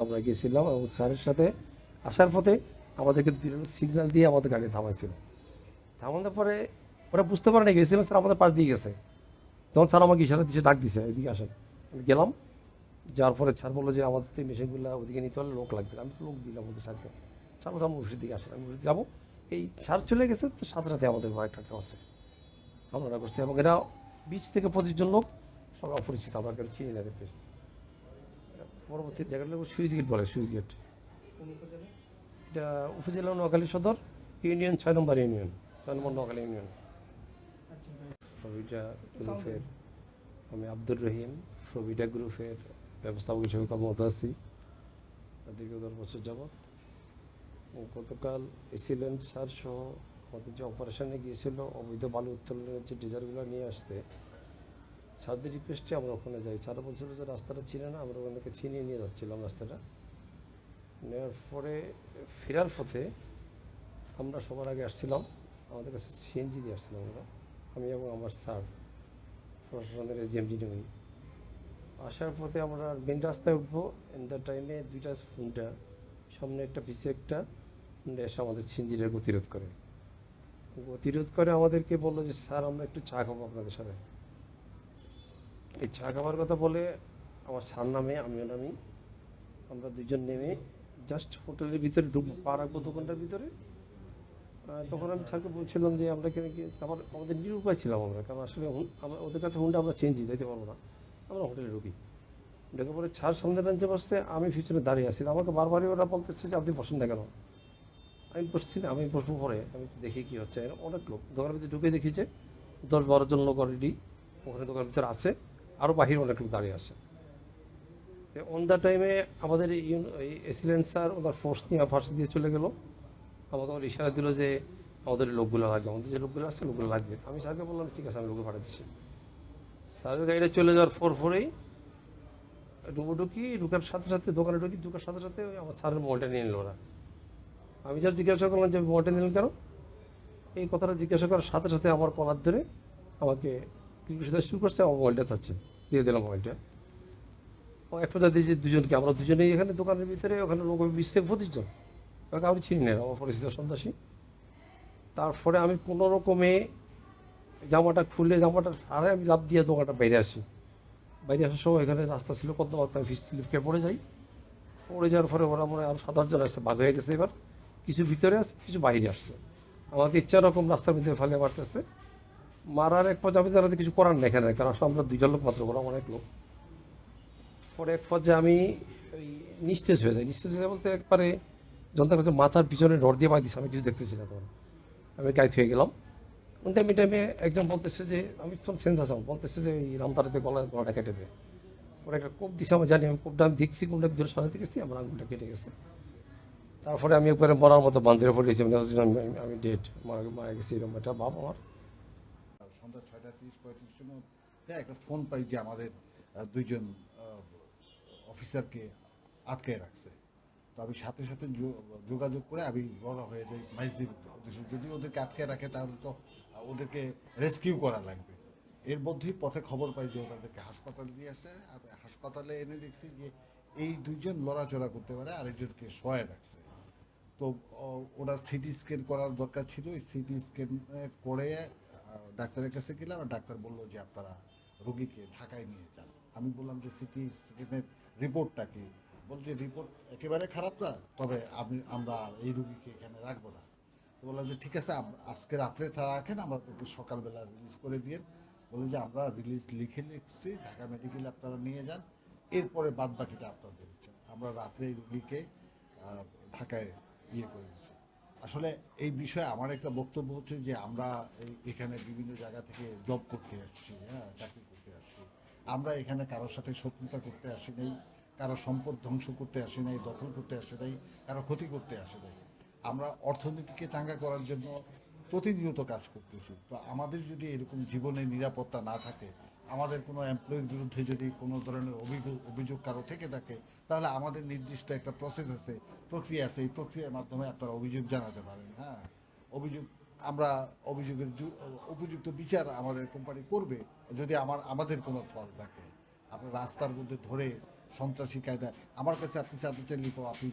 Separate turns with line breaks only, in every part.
আমরা গেছিলাম এবং স্যারের সাথে আসার পথে আমাদেরকে সিগন্যাল দিয়ে আমাদের গাড়ি থামাইছিল। থামানোর পরে ওরা বুঝতে পারে না গেছিলাম, স্যার আমাদের পাশ দিয়ে গেছে। তখন স্যার আমাকে ইশারা দিচ্ছে, ডাক দিছে, এদিকে আসেন। আমি গেলাম, যাওয়ার পরে স্যার বললো যে আমাদের তো এই মেশিনগুলো ওদিকে নিতে হলে লোক লাগবে। আমি তো লোক দিলাম ওদের স্যারকে। স্যার বলছে আমার অফিসের দিকে আসেন। আমি অফিসে যাবো, এই স্যার চলে গেছে তো সাথে সাথে আমাদের কয়েকটা করছে, আমরা করছি। এবং এরা 20 থেকে 25 জন লোক, সবাই অপরিচিত, আমরা কেউ চিনি না এদের ফেস। পরবর্তী জায়গাটা সুইচ গেট বলে, সুইচ গেট। এটা উপজেলা নোয়াখালী সদর, ইউনিয়ন 6 নম্বর ইউনিয়ন, 6 নম্বর নোয়াখালী ইউনিয়ন। প্রবিটা গ্রুপের আমি আব্দুর রহিম, প্রবিটা গ্রুপের ব্যবস্থাপক হিসেবে কর্মরত আছি দীর্ঘ 10 বছর যাবৎ। গতকাল এসিলেন্ট স্যার সহ আমাদের যে অপারেশনে গিয়েছিল অবৈধ বালু উত্তোলনের যে ডিজারগুলো নিয়ে আসতে, স্যারদের রিকোয়েস্টে আমরা ওখানে যাই। স্যার বলছিল যে রাস্তাটা চিনে না, আমরা ওখানে চিনিয়ে নিয়ে যাচ্ছিলাম। রাস্তাটা নেওয়ার পরে ফেরার পথে আমরা সবার আগে আসছিলাম, আমাদের কাছে সিএনজি দিয়ে আসছিলাম আমরা, আমি এবং আমার স্যার প্রশাসনের এজিএমজি নই। আসার পথে আমরা মেন রাস্তায় উঠবো, ইন দ্য টাইমে দুইটা হুন্ডা, সামনে একটা পিছিয়ে একটা হুন্ডা এসে আমাদের সিএনজিটা গতিরোধ করে আমাদেরকে বললো যে স্যার আমরা একটু চা খাবো আপনাদের সাথে। এই চা খাবার কথা বলে আমার স্যার নামে, আমিও নামি, আমরা দুজন নেমে জাস্ট হোটেলের ভিতরে ঢুকবো, পা রাখবো দোকানটার ভিতরে। তখন আমি স্যারকে বলছিলাম যে আমরা কেন কি, আমাদের নিরুপায় ছিলাম আমরা, কারণ আসলে আমরা ওদের কাছে হুন্ডা আমরা চেঞ্জই দিতে পারবো না। আমরা হোটেলে ঢুকি, ঢুকে পরে স্যার সামনে বেঞ্চে বসছে, আমি পিছনে দাঁড়িয়ে আছি। আমাকে বারবারই ওরা বলতেছে যে আপনি বসেন না কেন। আমি বসছি না, আমি বসবো পরে, আমি দেখি কী হচ্ছে। অনেক লোক দোকানের ভিতরে ঢুকে দেখি যে 10-12 জন লোক অলরেডি ওখানে দোকানের ভিতরে আছে, আরও বাহিরে অনেক লোক দাঁড়িয়ে আছে। অন দ্য টাইমে আমাদের এই এসিলেন্ট স্যার ওনার ফোর্স নিয়ে ফার্স্ট দিয়ে চলে গেল। আমাকে আমার ইশারা দিল যে আমাদের লোকগুলো লাগবে, আমাদের যে লোকগুলো আছে লোকগুলো লাগবে। আমি স্যারকে বললাম ঠিক আছে, আমি লোকে পাঠাচ্ছি। স্যারের গাড়িটা চলে যাওয়ার ফোরেই ঢুকার সাথে সাথে দোকানে ঢুকার সাথে সাথে ওই আমার স্যারের মোবাইলটা নিয়ে নিল ওরা। আমি যার জিজ্ঞাসা করলাম যে মোবাইলটা নিলেন কেন, এই কথাটা জিজ্ঞাসা করার সাথে সাথে আমার কলার ধরে আমাকে ক্রিকেট শুরু করছে, আমার মোবাইলটা থাকছে, দিয়ে দিলাম মোবাইলটা। ও একটা দিয়েছে দুজনকে, আমরা দুজনেই এখানে দোকানের ভিতরে, ওখানে লোক 20 থেকে 25 জন, ওকে আমি চিনি না, আমার পরিচিত সন্ত্রাসী। তারপরে আমি কোনো রকমে জামাটা খুলে, জামাটা সারে আমি লাফ দিয়ে দোকানটা বাইরে আসি। বাইরে আসার সময় এখানে রাস্তা ছিল কত, আমি ফিস স্লিপকে পড়ে যাই। পড়ে যাওয়ার পরে ওরা মনে হয় আরও 7-8 জন আসছে, ভাগ হয়ে গেছে। এবার কিছু ভিতরে আসছে, কিছু বাইরে আসছে। আমাকে ইচ্ছা রকম রাস্তার ভিতরে ফেলে মারতেছে। মারার এক পর্যায়ে আমি তারা কিছু করার নেই এখানে, কারণ আসলে আমরা 2জন লোক মাত্র, ওরা অনেক লোক। পরে এক পর্যায়ে আমি ওই নিস্তেজ হয়ে যাই। নিস্তেজ হয়ে যায় বলতে একবারে যন্ত্র করছে, মাথার পিছনে রড দিয়ে বাঁধিস, আমি কিছু দেখতেছি না তখন। আমি গাইড হয়ে গেলাম। ওই টাইমে একজন বলতেছে যে, আমি তখন সেন্স আসাম, বলতেছে যে এই রামতারাতে গলাটা কেটে দেয়। ওরা একটা কোপ দিছে, আমি জানি, আমি কোপটা আমি দেখছি, কোপটা ভিতরে সরাতে গেছি, আমার আঙুলটা কেটে গেছে। তারপরে আমি একবারে মরার মতো বান্ধিরে পড়েছি, আমি ডেড, মারা গেছি, এরকম একটা ভাব আমার।
সন্ধ্যা 6:30-35 সময় একটা ফোন পাই যে আমাদের দুইজন অফিসারকে আটকে রাখছে। তো আমি সাথে সাথে যোগাযোগ করে আমি রওনা হয়ে যাই মাইজদির উদ্দেশ্যে। যদি ওদেরকে আটকে রাখে তাহলে তো ওদেরকে রেস্কিউ করা লাগবে। এর মধ্যেই পথে খবর পাই যে ওনাদেরকে হাসপাতালে নিয়ে আসছে। আর হাসপাতালে এনে দেখছি যে এই দুইজন লড়াচড়া করতে পারে, আরেকজনকে শোয়ায় রাখছে। তো ওনার সিটি স্ক্যান করার দরকার ছিল। ওই সিটি স্ক্যান করে ডাক্তারের কাছে গেলাম, আর ডাক্তার বললো যে আপনারা রোগীকে ঢাকায় নিয়ে যান। আমি বললাম যে সিটি স্ক্যানের রিপোর্টটা কি? বলছে রিপোর্ট একেবারে খারাপ না, তবে আমরা এই রুগীকে এখানে রাখবো না। তো বললাম যে ঠিক আছে, আজকে রাত্রে তারা রাখেন, আমরা তোকে সকালবেলা রিলিজ করে দিয়ে। বলে যে আমরা রিলিজ লিখছি, ঢাকা মেডিকেলে আপনারা নিয়ে যান, এরপরে বাদ বাকিটা আপনাদের ইচ্ছা। আমরা রাত্রে এই রুগীকে ঢাকায় করেছি। আসলে এই বিষয়ে আমার একটা বক্তব্য হচ্ছে যে আমরা এখানে বিভিন্ন জায়গা থেকে জব করতে আসছি, হ্যাঁ, চাকরি করতে আসছি। আমরা এখানে কারোর সাথে শত্রুতা করতে আসি নাই, কারো সম্পদ ধ্বংস করতে আসি নাই, দখল করতে আসি নাই, কারো ক্ষতি করতে আসি নাই। আমরা অর্থনীতিকে চাঙ্গা করার জন্য প্রতিনিয়ত কাজ করতেছি। তো আমাদের যদি এরকম জীবনের নিরাপত্তা না থাকে, আমাদের কোনো এমপ্লয়ির বিরুদ্ধে যদি কোনো ধরনের অভিযোগ কারো থেকে থাকে, তাহলে আমাদের নির্দিষ্ট একটা প্রসেস আছে, প্রক্রিয়া আছে। এই প্রক্রিয়ার মাধ্যমে আপনারা অভিযোগ জানাতে পারেন। হ্যাঁ, অভিযোগ আমরা অভিযোগের উপযুক্ত বিচার আমাদের কোম্পানি করবে যদি আমাদের কোনো ফল থাকে। আপনার রাস্তার মধ্যে ধরে সন্ত্রাসী কায়দা। আমার কাছে আপনি চাঁদা চাইলে তো আপনি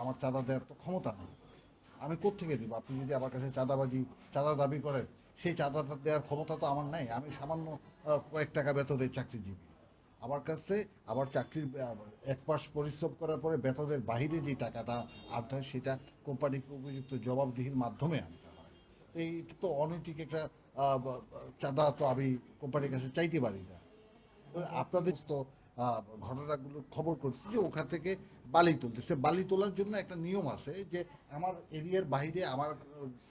আমার চাঁদা দেওয়ার তো ক্ষমতা নেই। আমি কোত্থেকে দেবো? আপনি যদি আমার কাছে চাঁদা দাবি করেন, সেই চাঁদাটা দেওয়ার ক্ষমতা তো আমার নাই। আমি সামান্য কয়েক টাকা বেতনের চাকরিজীবী। আমার কাছে আমার চাকরির ১ মাস পরিশ্রম করার পরে বেতনের বাহিরে যে টাকাটা আনতে হয়, সেটা কোম্পানিকে উপযুক্ত জবাবদিহির মাধ্যমে আনতে হয়। তো এইটা তো অনৈতিক একটা চাঁদা তো আমি কোম্পানির কাছে চাইতে পারি না। তো আপনাদের তো ঘটনাগুলো খবর করছি যে ওখান থেকে বালি তুলতেছে। বালি তোলার জন্য একটা নিয়ম আছে যে আমার এরিয়ার বাইরে আমার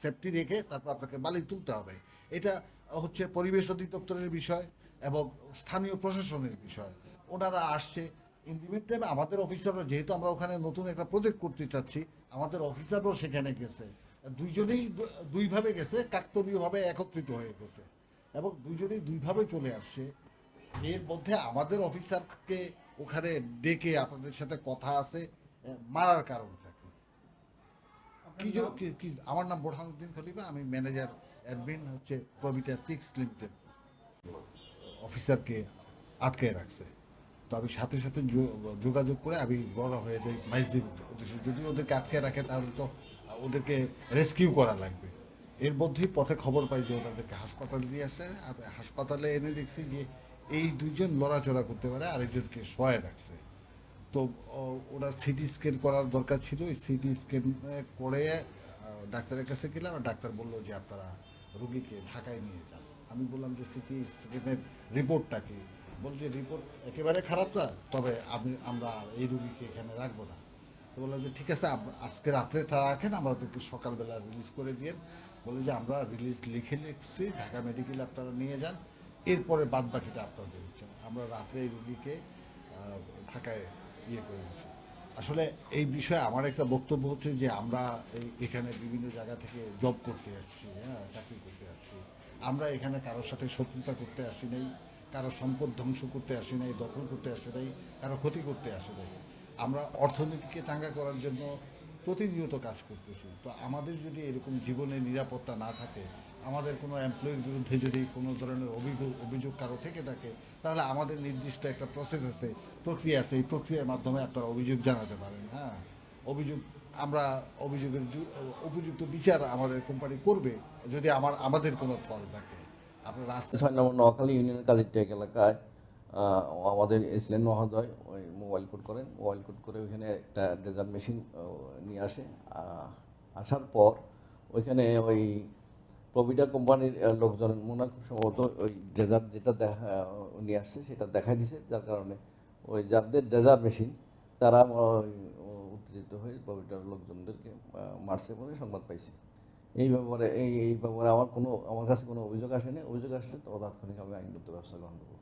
সেফটি রেখে তারপর আপনাকে বালি তুলতে হবে। এটা হচ্ছে পরিবেশ অধিদপ্তরের বিষয় এবং স্থানীয় প্রশাসনের বিষয়। ওনারা আসছে ইন দি মিন টাইম। আমাদের অফিসাররা, যেহেতু আমরা ওখানে নতুন একটা প্রজেক্ট করতে চাচ্ছি, আমাদের অফিসাররাও সেখানে গেছে। দুইজনেই দুইভাবে গেছে, কাকতালীয়ভাবে একত্রিত হয়ে গেছে এবং দুইজনেই দুইভাবে চলে আসছে। এর মধ্যে আমাদের অফিসারকে ওখানে ডেকে আপনাদের সাথে কথা আছে, মারার কারণটা কি? আমার নাম বোরহানুদ্দিন খলিফা, আমি ম্যানেজার অ্যাডমিন হচ্ছে প্রবিটা চিক্স লিমিটেড। অফিসারকে আটকে রাখছে। তো আমি সাথে সাথে যোগাযোগ করে আমি বড় হয়ে যাই মাইজদির উদ্দেশ্যে। যদি ওদেরকে আটকে রাখে তাহলে তো ওদেরকে রেস্কিউ করা লাগবে। এর মধ্যেই পথে খবর পাই যে ওনাদেরকে হাসপাতালে নিয়ে আসছে। আর হাসপাতালে এনে দেখছি যে এই দুইজন লড়াচড়া করতে পারে, আরেকজনকে শোয়ায় রাখছে। তো ওরা সিটি স্ক্যান করার দরকার ছিল। ওই সিটি স্ক্যান করে ডাক্তারের কাছে গেলাম, আর ডাক্তার বললো যে আপনারা রুগীকে ঢাকায় নিয়ে যান। আমি বললাম যে সিটি স্ক্যানের রিপোর্টটা কি? বলছে রিপোর্ট একেবারে খারাপ না, তবে আমরা আর এই রুগীকে এখানে রাখবো না। তো বললাম যে ঠিক আছে, আজকে রাত্রে তারা রাখেন, আমরা ওদেরকে সকালবেলা রিলিজ করে দিয়ে। বলে যে আমরা রিলিজ লিখছি, ঢাকা মেডিকেলে আপনারা নিয়ে যান, এরপরে বাদ বাকিটা আপনাদের ইচ্ছা। আমরা রাত্রে এই রুগীকে ঢাকায় করে দিছি। আসলে এই বিষয়ে আমার একটা বক্তব্য হচ্ছে যে আমরা এখানে বিভিন্ন জায়গা থেকে জব করতে আসছি, হ্যাঁ, চাকরি করতে আসছি। আমরা এখানে কারোর সাথে শত্রুতা করতে আসি নাই, কারো সম্পদ ধ্বংস করতে আসি নাই, দখল করতে আসি নাই, কারো ক্ষতি করতে আসি নাই। আমরা অর্থনীতিকে চাঙ্গা করার জন্য প্রতিনিয়ত কাজ করতেছি। তো আমাদের যদি এরকম জীবনের নিরাপত্তা না থাকে, আমাদের কোনো এমপ্লয়ির বিরুদ্ধে যদি কোনো ধরনের অভিযোগ কারো থেকে থাকে, তাহলে আমাদের নির্দিষ্ট একটা প্রসেস আছে, প্রক্রিয়া আছে। এই প্রক্রিয়ার মাধ্যমে আপনারা অভিযোগ জানাতে পারেন। হ্যাঁ, অভিযোগ আমরা উপযুক্ত বিচার আমাদের কোম্পানি করবে যদি আমাদের কোনো ফল থাকে। আপনার
6 নম্বর নোয়াখালী ইউনিয়নের কাজীরটেক এলাকায় আমাদের এসলেন মহোদয় ওই মোবাইল কোড করেন। মোবাইল কোড করে ওইখানে একটা ড্রেজার মেশিন নিয়ে আসে। আসার পর ওইখানে ওই প্রভিডা কোম্পানির লোকজন মনে হয় খুব সম্ভবত ওই ড্রেজার যেটা নিয়ে আসছে সেটা দেখাই দিছে, যার কারণে ওই যাদের ড্রেজার মেশিন তারা উত্তেজিত হয়ে প্রভিডার লোকজনদেরকে মারছে বলে সংবাদ পাইছি। এই ব্যাপারে আমার কাছে কোনো অভিযোগ আসেনি। অভিযোগ আসলে তো তাৎক্ষণিক আমি আইনগত ব্যবস্থা গ্রহণ করবো।